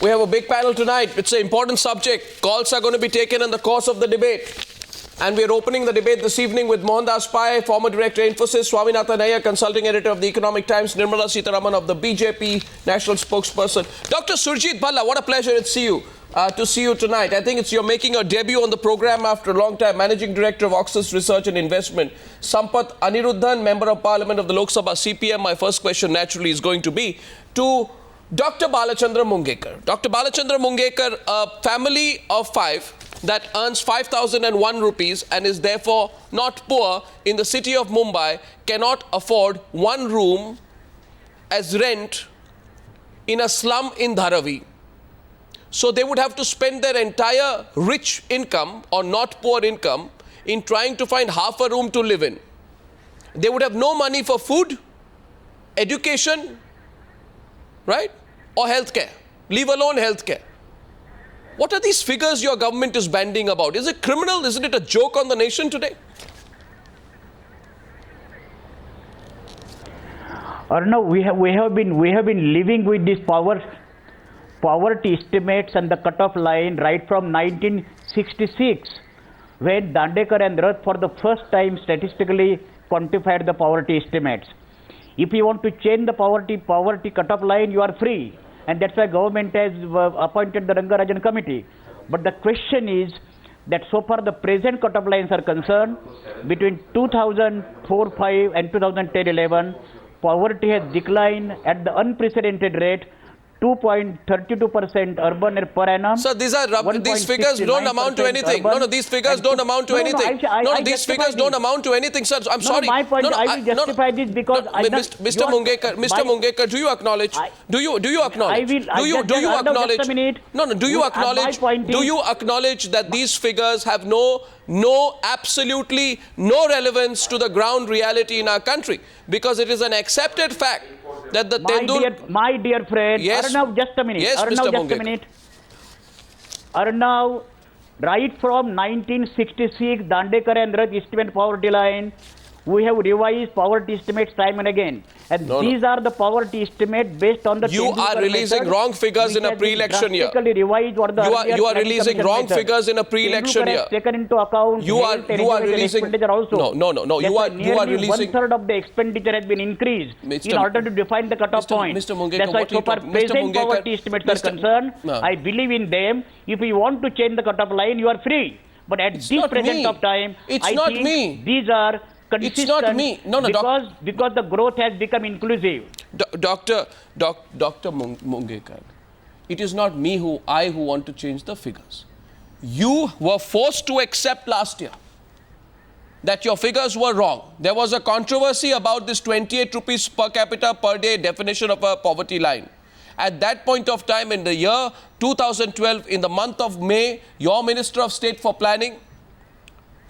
We have a big panel tonight. It's an important subject. Calls are going to be taken in the course of the debate. And we're opening the debate this evening with Mohandas Pai, former director Infosys, Swaminathan Iyer, consulting editor of the Economic Times, Nirmala Sitharaman of the BJP national spokesperson. Dr. Surjit Bhalla, what a pleasure to see you tonight. I think you're making a debut on the program after a long time. Managing Director of Oxus Research and Investment, Sampath Aniruddhan, Member of Parliament of the Lok Sabha CPM. My first question naturally is going to be to Dr. Balachandra Mungekar. Dr. Balachandra Mungekar, a family of 5 that earns 5,001 rupees and is therefore not poor in the city of Mumbai cannot afford one room as rent in a slum in Dharavi. So they would have to spend their entire rich income or not poor income in trying to find half a room to live in. They would have no money for food, education, right? Or healthcare. Leave alone healthcare. What are these figures your government is bandying about? Is it criminal? Isn't it a joke on the nation today? Arnav, we have been living with these poverty estimates and the cutoff line right from 1966, when Dandekar and Rath for the first time statistically quantified the poverty estimates. If you want to change the poverty cutoff line, you are free. And that's why government has appointed the Rangarajan committee. But the question is that so far the present cutoff lines are concerned, between 2004-05 and 2010-11, poverty has declined at the unprecedented rate, 2.32% urban per annum. So these figures don't amount to anything. No, these figures don't amount to anything. These figures don't amount to anything, sir. I'm sorry. My point, I will justify this because Mr. Mungekar, do you acknowledge? Do you acknowledge? Do you acknowledge? Do you acknowledge? Do you acknowledge that these figures have absolutely no relevance to the ground reality in our country? Because it is an accepted fact that the my dear friend, yes. Arnav, just a minute. Yes, Arnav, Mr. just a minute. Arnav, right from 1966, Dandekar and Rath estimate poverty line, we have revised poverty estimates time and again. And these are the poverty estimates based on the... You are releasing wrong figures in a pre-election year. You are releasing wrong figures in a pre-election year. Taken into account you are releasing... Also. No. You are releasing... 1/3 of the expenditure has been increased in order to define the cutoff point. Mr. Mungekar, that's why so far present poverty estimates are concerned. I believe in them. If you want to change the cutoff line, you are free. But at this present of time, I think these are... It's not me. Because the growth has become inclusive. Dr. Mungekar, it is not me who want to change the figures. You were forced to accept last year that your figures were wrong. There was a controversy about this 28 rupees per capita per day definition of a poverty line. At that point of time in the year 2012, in the month of May, your Minister of State for Planning,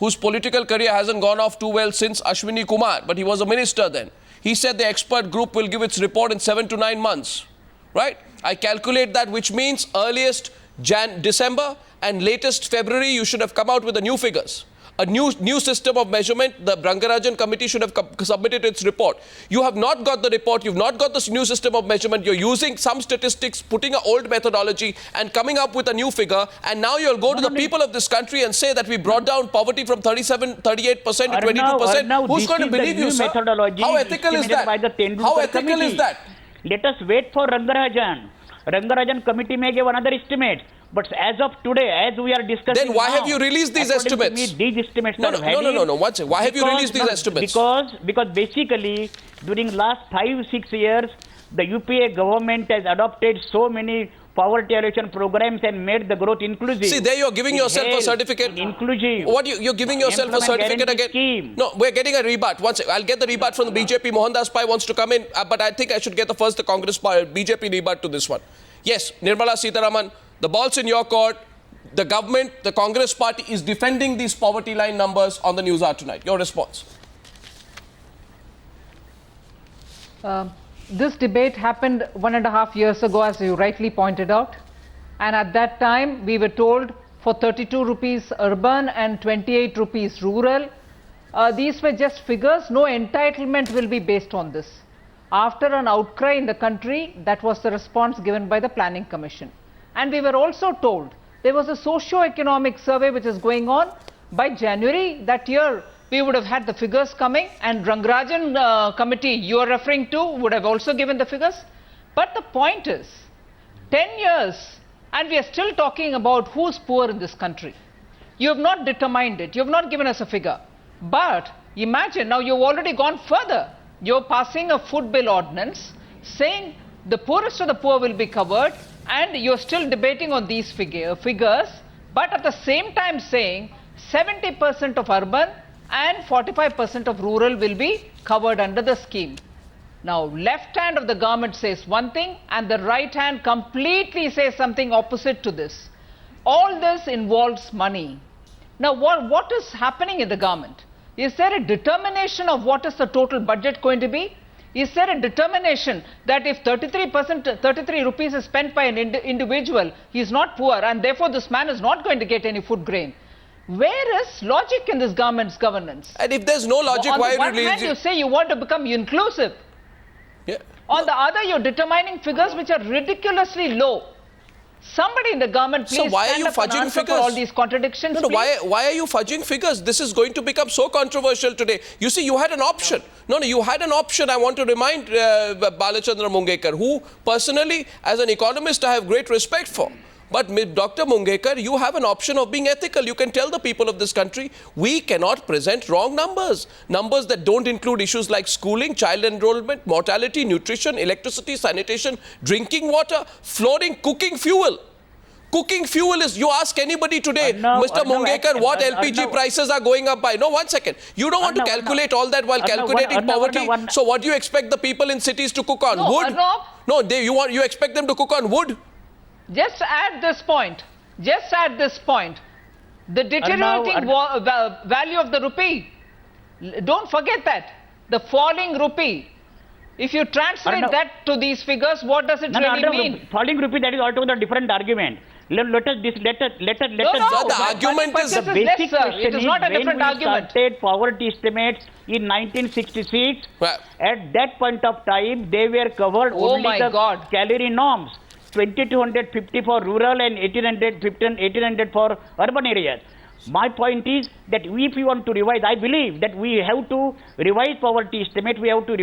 whose political career hasn't gone off too well since Ashwini Kumar, but he was a minister then. He said the expert group will give its report in 7 to 9 months, right? I calculate that, which means earliest December and latest February, you should have come out with the new figures. A new system of measurement. The Rangarajan committee should have submitted its report. You have not got the report. You've not got this new system of measurement. You're using some statistics, putting an old methodology and coming up with a new figure. And now you'll go to the people of this country and say that we brought down poverty from 38% to 22%. Who's going to believe you, sir? How ethical is that? How ethical is that? Let us wait for Rangarajan. Rangarajan committee may give another estimate. But as of today, as we are discussing, then why have you released these estimates? These estimates no. One second. Why have you released these estimates? Because basically, during last 5-6 years, the UPA government has adopted so many poverty alleviation programs and made the growth inclusive. See, there you're giving yourself a certificate. Inclusive. What you're giving yourself a certificate again? Scheme. No, we're getting a rebut. One second. I'll get the rebut from the BJP. Mohandas Pai wants to come in, but I think I should get the Congress BJP rebut to this one. Yes, Nirmala Sitharaman, the ball's in your court. The government, the Congress party is defending these poverty line numbers on the News Hour tonight. Your response? This debate happened 1.5 years ago, as you rightly pointed out. And at that time, we were told for 32 rupees urban and 28 rupees rural. These were just figures. No entitlement will be based on this. After an outcry in the country, that was the response given by the Planning Commission. And we were also told there was a socio-economic survey which is going on. By January that year, we would have had the figures coming, and Rangarajan committee you are referring to would have also given the figures. But the point is, 10 years, and we are still talking about who's poor in this country. You have not determined it. You have not given us a figure. But imagine, now you've already gone further. You're passing a food bill ordinance saying the poorest of the poor will be covered, and you're still debating on these figures, but at the same time saying 70% of urban and 45% of rural will be covered under the scheme. Now, left hand of the government says one thing and the right hand completely says something opposite to this. All this involves money. Now, what is happening in the government? Is there a determination of what is the total budget going to be? Is there a determination that if 33 rupees is spent by an individual, he is not poor and therefore this man is not going to get any food grain? Where is logic in this government's governance? And if there's no logic, why on the one hand, you say you want to become inclusive. Yeah. On the other, you're determining figures which are ridiculously low. Somebody in the government, please so why stand are you up and fudging answer figures? for all these contradictions. No, why are you fudging figures? This is going to become so controversial today. You see, you had an option. No, you had an option. I want to remind Balachandra Mungekar, who personally, as an economist, I have great respect for. But Dr. Mungekar, you have an option of being ethical. You can tell the people of this country, we cannot present wrong numbers. Numbers that don't include issues like schooling, child enrollment, mortality, nutrition, electricity, sanitation, drinking water, flooring, cooking fuel. Cooking fuel is, you ask anybody today, Mr. Mungekar, what LPG prices are going up by. No, 1 second. You don't want to calculate all that while calculating poverty. So what do you expect the people in cities to cook on? Wood? No, you expect them to cook on wood? Just at this point, the deteriorating value of the rupee, don't forget that, the falling rupee. If you translate that to these figures, what does it really mean? Falling rupee, that is altogether a different argument. Let us the argument is the basic question it is not a different When argument. we started poverty estimates in 1966, at that point of time, they were covered only the calorie norms. 2250 for rural and 1800 for urban areas. My point is that if we want to revise, I believe that we have to revise poverty estimate, we have to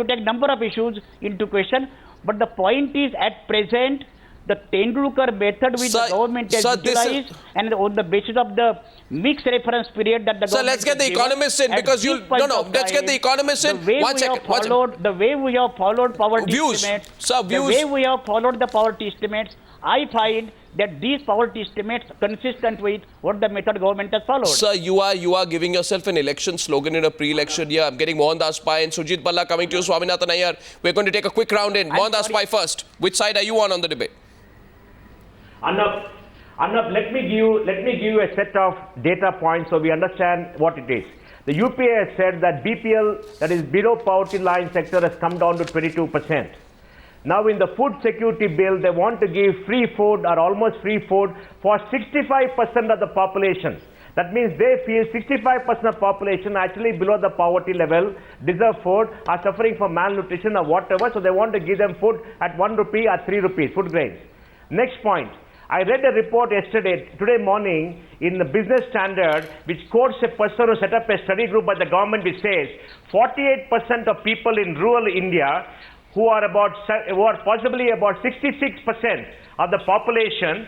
take number of issues into question. But the point is, at present, the Tendulkar method which the government has utilized, and on the basis of the mixed reference period that the government let's get the economists in, because let's get the economists in. The way we have followed poverty estimates, the way we have followed the poverty estimates, I find that these poverty estimates consistent with what the method government has followed. Sir, you are giving yourself an election slogan in a pre-election year. I'm getting Mohandas Pai and Sujit Balla coming to you, Swaminathan Iyer. We're going to take a quick round in. Mohandas Pai first. Which side are you on the debate? Arnab, let me give you a set of data points so we understand what it is. The UPA has said that BPL, that is below poverty line sector, has come down to 22%. Now in the food security bill, they want to give free food or almost free food for 65% of the population. That means they feel 65% of population actually below the poverty level, deserve food, are suffering from malnutrition or whatever, so they want to give them food at 1 rupee or 3 rupees, food grains. Next point. I read a report today morning in the Business Standard, which quotes a person who set up a study group by the government, which says 48% of people in rural India who are possibly about 66% of the population,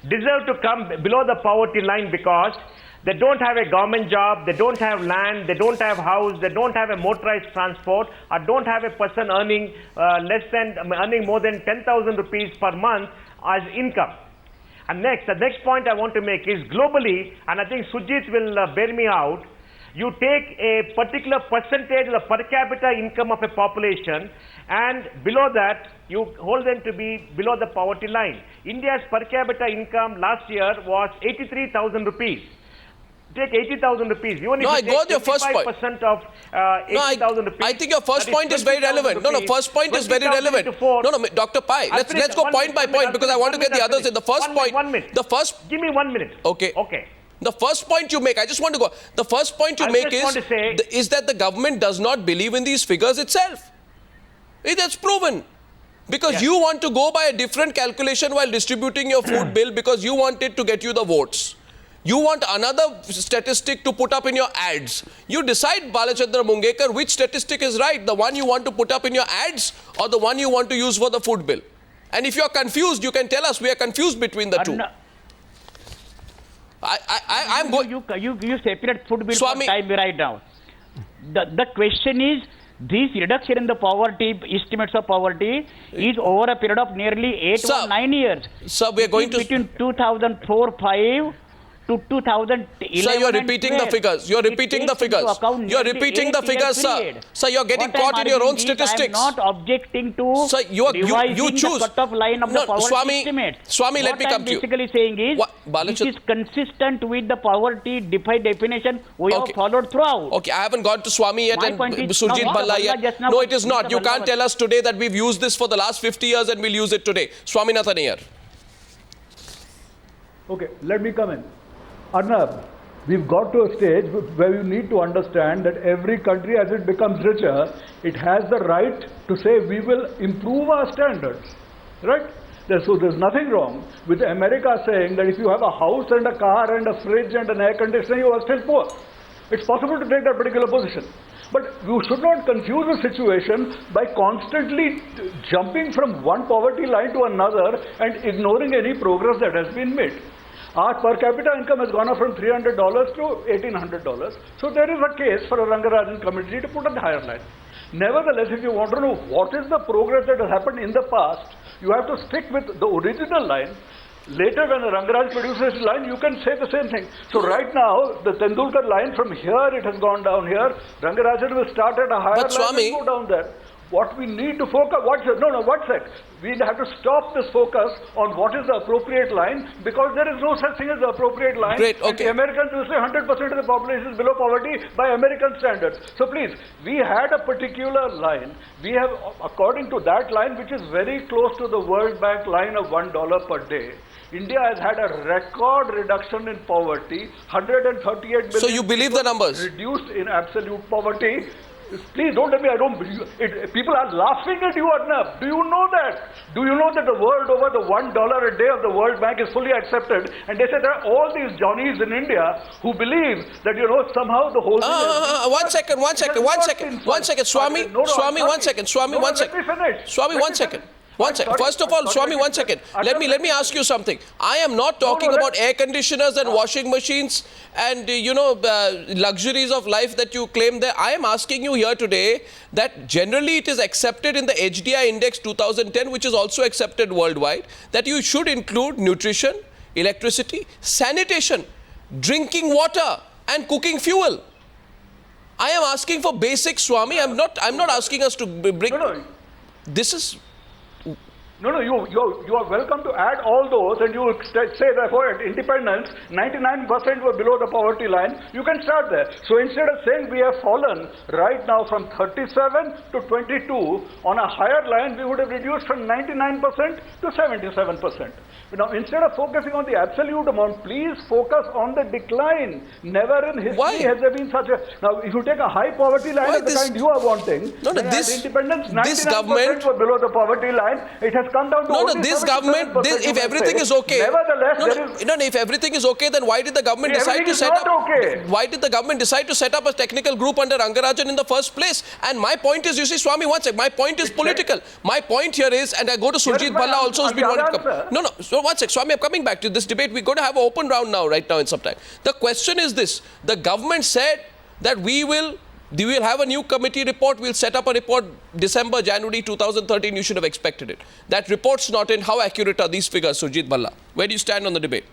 deserve to come below the poverty line because they don't have a government job, they don't have land, they don't have house, they don't have a motorized transport, or don't have a person earning more than 10,000 rupees per month as income. And the next point I want to make is globally, and I think Sujit will bear me out, you take a particular percentage of the per capita income of a population, and below that, you hold them to be below the poverty line. India's per capita income last year was 83,000 rupees. Take 80,000 rupees. No, I got your first point. Of 80,000 rupees. I think your first point is very relevant. First point is very relevant. Dr. Pai, let's go point by point because I want to get the others in. The first point. 1 minute. Give me 1 minute. Okay. The first point you make, I just want to go. The first point you make is that the government does not believe in these figures itself. That's proven. Because you want to go by a different calculation while distributing your food bill because you want it to get you the votes. You want another statistic to put up in your ads. You decide, Balachandra Mungekar, which statistic is right, the one you want to put up in your ads or the one you want to use for the food bill. And if you're confused, you can tell us. We are confused between the two. I'm going... You separate food bill Swami, for time right now. The question is, this reduction in the poverty, estimates of poverty, is over a period of nearly 8 or 9 years. Sir, we are going to... Between 2004-5 to 2011. Sir, you're repeating the figures. You're repeating the figures. You're repeating the figures, sir. Sir, you're getting caught in your own statistics. I'm not objecting to sir, you choose. The cutoff line of the poverty estimates. Swami, let me come to you. What I'm basically saying is, this is consistent with the poverty definition we have followed throughout. Okay, I haven't got to Swami yet and Surjit Bhalla yet. No, it is not. You can't tell us today that we've used this for the last 50 years and we'll use it today. Swaminathan Iyer. Okay, let me come in. Arnab, we've got to a stage where you need to understand that every country, as it becomes richer, it has the right to say we will improve our standards, right? So there's nothing wrong with America saying that if you have a house and a car and a fridge and an air conditioner, you are still poor. It's possible to take that particular position. But you should not confuse the situation by constantly jumping from one poverty line to another and ignoring any progress that has been made. Our per capita income has gone up from $300 to $1,800. So there is a case for a Rangarajan committee to put on the higher line. Nevertheless, if you want to know what is the progress that has happened in the past, you have to stick with the original line. Later, when the Rangaraj produces his line, you can say the same thing. So right now, the Tendulkar line, from here it has gone down here. Rangarajan will start at a higher line and go down there. What we need to focus, one sec. We have to stop this focus on what is the appropriate line, because there is no such thing as the appropriate line. Great, okay. The Americans will say 100% of the population is below poverty by American standards. So please, we had a particular line. We have, according to that line, which is very close to the World Bank line of $1 per day, India has had a record reduction in poverty, 138 million. So you believe the numbers? Reduced in absolute poverty. Please don't tell me I don't believe it. People are laughing at you, Arnab. Do you know that? Do you know that the world over, the $1 a day of the World Bank is fully accepted? And they say there are all these Johnnies in India who believe that, somehow the whole thing one second. Swami, one second. First of all, Swami, one second. Let me ask you something. I am not talking about air conditioners and washing machines and, luxuries of life that you claim there. I am asking you here today that generally it is accepted in the HDI Index 2010, which is also accepted worldwide, that you should include nutrition, electricity, sanitation, drinking water and cooking fuel. I am asking for basics, Swami. I'm not asking us to bring... This is... No, you are welcome to add all those, and you say therefore at independence 99% were below the poverty line. You can start there. So instead of saying we have fallen right now from 37 to 22 on a higher line, we would have reduced from 99% to 77%. Now instead of focusing on the absolute amount, please focus on the decline. Never in history has there been such a... Now if you take a high poverty line of the kind you are wanting, independence 99% were below the poverty line. It has come down to this government, if everything is okay, if everything is okay, then why did the government decide to set up? Why did the government decide to set up a technical group under Rangarajan in the first place? And my point is, you see, Swami, one sec. My point is political. My point here is, and I go to Surjit Bhalla also who's been wanting to come. So one sec, Swami, I'm coming back to this debate. We're going to have an open round now, right now in some time. The question is this: the government said that we will have a new committee report. We'll set up a report December, January 2013. You should have expected it. That report's not in. How accurate are these figures, Surjit Bhalla? Where do you stand on the debate?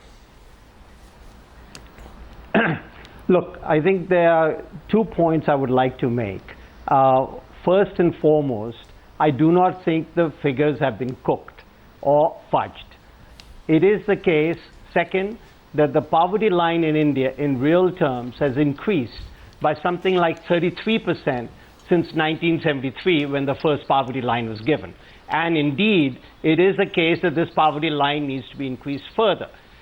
Look, I think there are 2 points I would like to make. First and foremost, I do not think the figures have been cooked or fudged. It is the case, second, that the poverty line in India in real terms has increased by something like 33% since 1973, when the first poverty line was given. And indeed, it is a case that this poverty line needs to be increased further.